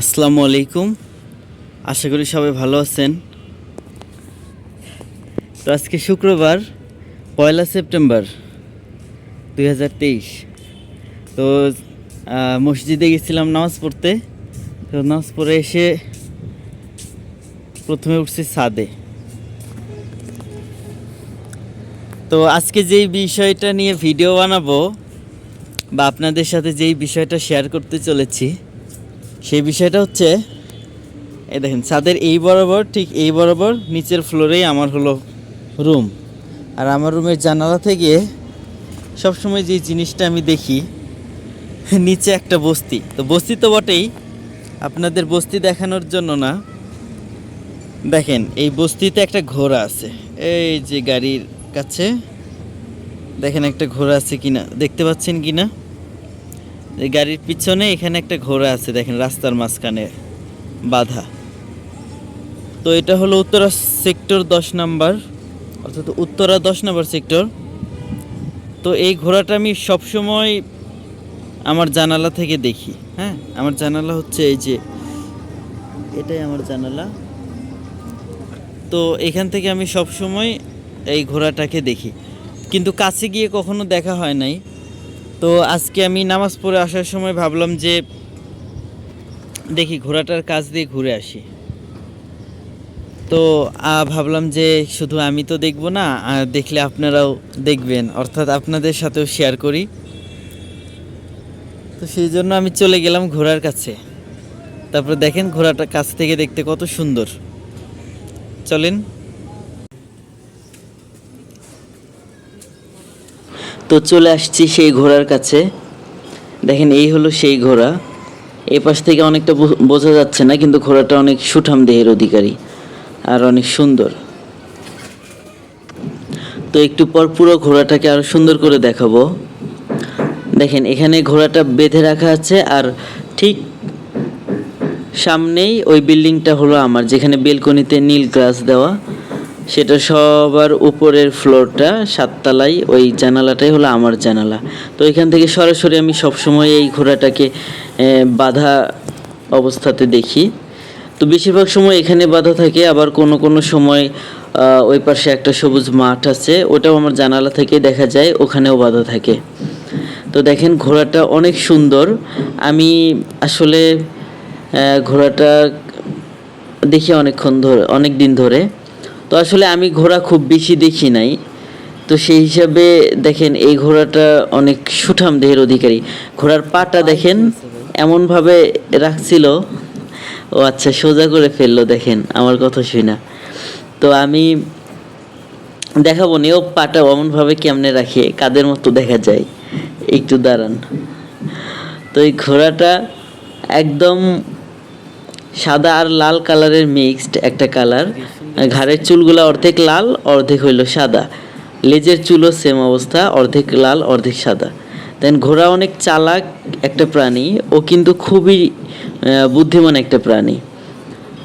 আসসালামু আলাইকুম। আশা করি সবাই ভালো আছেন। তো আজকে শুক্রবার 1 সেপ্টেম্বর 2023। তো মসজিদে গেছিলাম নামাজ পড়তে। তো নামাজ পড়ে এসে প্রথমে উঠছি ছাদে। তো আজকে যেই বিষয়টা নিয়ে ভিডিও বানাবো বা আপনাদের সাথে যেই বিষয়টা শেয়ার করতে চলেছি, সেই বিষয়টা হচ্ছে এই দেখেন, ছাদের এই বরাবর, ঠিক এই বরাবর নিচের ফ্লোরেই আমার হলো রুম। আর আমার রুমের জানালা থেকে সবসময় যে জিনিসটা আমি দেখি, নিচে একটা বস্তি। তো বস্তি তো বটেই, আপনাদের বস্তি দেখানোর জন্য না, দেখেন এই বস্তিতে একটা ঘোড়া আছে। এই যে গাড়ির কাছে দেখেন একটা ঘোড়া আছে কিনা, দেখতে পাচ্ছেন কিনা? এই গাড়ির পিছনে এখানে একটা ঘোড়া আছে, দেখেন রাস্তার মাঝখানে বাধা। তো এটা হলো উত্তরা সেক্টর 10 নম্বর, অর্থাৎ উত্তরা 10 নম্বর সেক্টর। তো এই ঘোড়াটা আমি সবসময় আমার জানালা থেকে দেখি। হ্যাঁ, আমার জানালা হচ্ছে এই যে, এটাই আমার জানালা। তো এখান থেকে আমি সবসময় এই ঘোড়াটাকে দেখি, কিন্তু কাছে গিয়ে কখনো দেখা হয় নাই। তো আজকে আমি নামাজ পড়ে আসার সময় ভাবলাম যে দেখি ঘোড়াটার কাছ দিয়ে ঘুরে আসি। তো ভাবলাম যে শুধু আমি তো দেখবো না, দেখলে আপনারাও দেখবেন, অর্থাৎ আপনাদের সাথেও শেয়ার করি। তো সেই জন্য আমি চলে গেলাম ঘোড়ার কাছে। তারপরে দেখেন ঘোড়াটা কাছ থেকে দেখতে কত সুন্দর। চলেন। তো চলে আসছি সেই ঘোড়ার কাছে। দেখেন এই হলো সেই ঘোড়া। এই পাশ থেকে অনেকটা বোঝা যাচ্ছে না, কিন্তু ঘোড়াটা অনেক সুঠাম দেহের অধিকারী আর অনেক সুন্দর। তো একটু পর পুরো ঘোড়াটাকে আরো সুন্দর করে দেখাবো। দেখেন এখানে ঘোড়াটা বেঁধে রাখা আছে, আর ঠিক সামনেই ওই বিল্ডিংটা হলো আমার, যেখানে বেলকনিতে নীল গ্লাস দেওয়া, সেটা সবার উপরের ফ্লোরটা 7 তলায়, ওই জানালাটাই হলো আমার জানালা। তো এখান থেকে সরাসরি আমি সবসময় এই ঘোড়াটাকে বাঁধা অবস্থাতে দেখি। তো বেশিরভাগ সময় এখানে বাঁধা থাকে, আবার কোনো কোনো সময় ওই পাশে একটা সবুজ মাঠ আছে, ওটাও আমার জানালা থেকে দেখা যায়, ওখানেও বাঁধা থাকে। তো দেখেন ঘোড়াটা অনেক সুন্দর। আমি আসলে ঘোড়াটা দেখি অনেক দিন ধরে। তো আসলে আমি ঘোড়া খুব বেশি দেখি নাই, তো সেই হিসাবে দেখেন এই ঘোড়াটা অনেক সুঠাম দেহের অধিকারী। ঘোড়ার পাটা দেখেন এমনভাবে রাখছিল, ও আচ্ছা সোজা করে ফেললো, দেখেন আমার কথা শুই না। তো আমি দেখাবো নি ও পাটা এমনভাবে কেমনে রাখে, কাদের মতো দেখা যায়। একটু দাঁড়ান। তো এই ঘোড়াটা একদম সাদা আর লাল কালারের মিক্সড একটা কালার। ঘাড়ের চুলগুলো অর্ধেক লাল অর্ধেক হইল সাদা, লেজের চুলও সেম অবস্থা, অর্ধেক লাল অর্ধেক সাদা। দেন ঘোড়া অনেক চালাক একটা প্রাণী, ও কিন্তু খুবই বুদ্ধিমান একটা প্রাণী।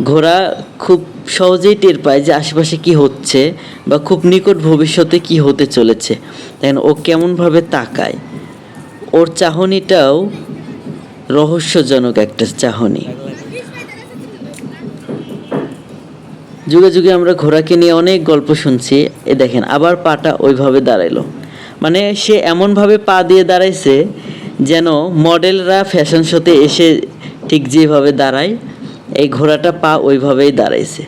ঘোড়া খুব সহজেই টের পায় যে আশেপাশে কি হচ্ছে বা খুব নিকট ভবিষ্যতে কি হতে চলেছে। দেখেন ও কেমনভাবে তাকায়, ওর চাহনিটাও রহস্যজনক একটা চাহনি। যুগে যুগে আমরা ঘোড়াকে নিয়ে অনেক গল্প শুনছি। এ দেখেন আবার পাটা ওইভাবে দাঁড়াইলো, মানে সে এমনভাবে পা দিয়ে দাঁড়াইছে যেন মডেলরা ফ্যাশন শোতে এসে ঠিক যেভাবে দাঁড়ায়, এই ঘোড়াটা পা ওইভাবেই দাঁড়াইছে।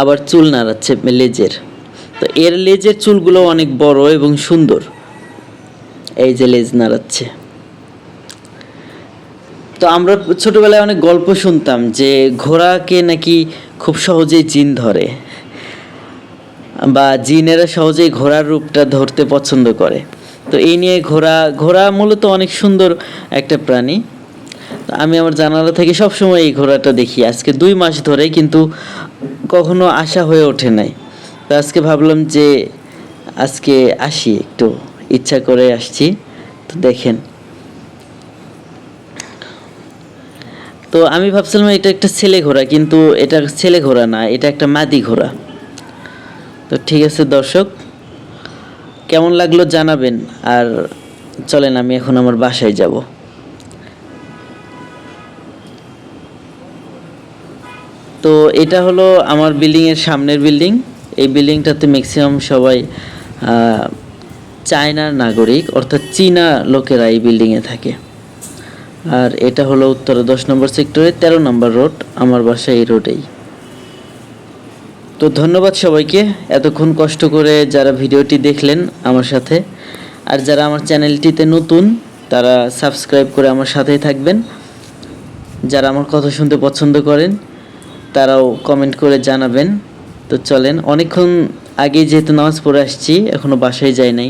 আবার চুল নাড়াচ্ছে লেজের। তো এর লেজের চুলগুলো অনেক বড় এবং সুন্দর, এই যে লেজ নাড়াচ্ছে। তো আমরা ছোটবেলায় অনেক গল্প শুনতাম যে ঘোড়াকে নাকি খুব সহজেই জিন ধরে, বা জিনেরা সহজেই ঘোড়ার রূপটা ধরতে পছন্দ করে। তো এই নিয়ে ঘোড়া মূলত অনেক সুন্দর একটা প্রাণী। আমি আমার জানালা থেকে সবসময় এই ঘোড়াটা দেখি, আজকে 2 মাস ধরে, কিন্তু কখনো আসা হয়ে ওঠে নাই। তো আজকে ভাবলাম যে আজকে আসি, একটু ইচ্ছা করে আসছি। তো দেখেন, তো আমি ভাবছিলাম এটা একটা ছেলে ঘোড়া, কিন্তু এটা ছেলে ঘোড়া না, এটা একটা মাদি ঘোড়া। তো ঠিক আছে দর্শক, কেমন লাগলো জানাবেন। আর চলেন আমি এখন আমার বাসায় যাব। তো এটা হলো আমার বিল্ডিংয়ের সামনের বিল্ডিং। এই বিল্ডিংটাতে ম্যাক্সিমাম সবাই চায়নার নাগরিক অর্থাৎ চীনা লোকেরা এই বিল্ডিংয়ে থাকে। আর এটা হলো উত্তরা 10 নম্বর সেক্টরে 13 নম্বর রোড, আমার বাসা এই রোডেই। তো ধন্যবাদ সবাইকে এতক্ষণ কষ্ট করে যারা ভিডিওটি দেখলেন আমার সাথে। আর যারা আমার চ্যানেলটিতে নতুন তারা সাবস্ক্রাইব করে আমার সাথেই থাকবেন। যারা আমার কথা শুনতে পছন্দ করেন তারাও কমেন্ট করে জানাবেন। তো চলেন, অনেকক্ষণ আগে যেহেতু নামাজ পড়ে আসছি, এখনও বাসায় যাই নাই,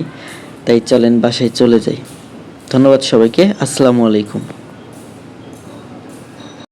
তাই চলেন বাসায় চলে যাই। ধন্যবাদ সবাইকে, আসসালামু আলাইকুম।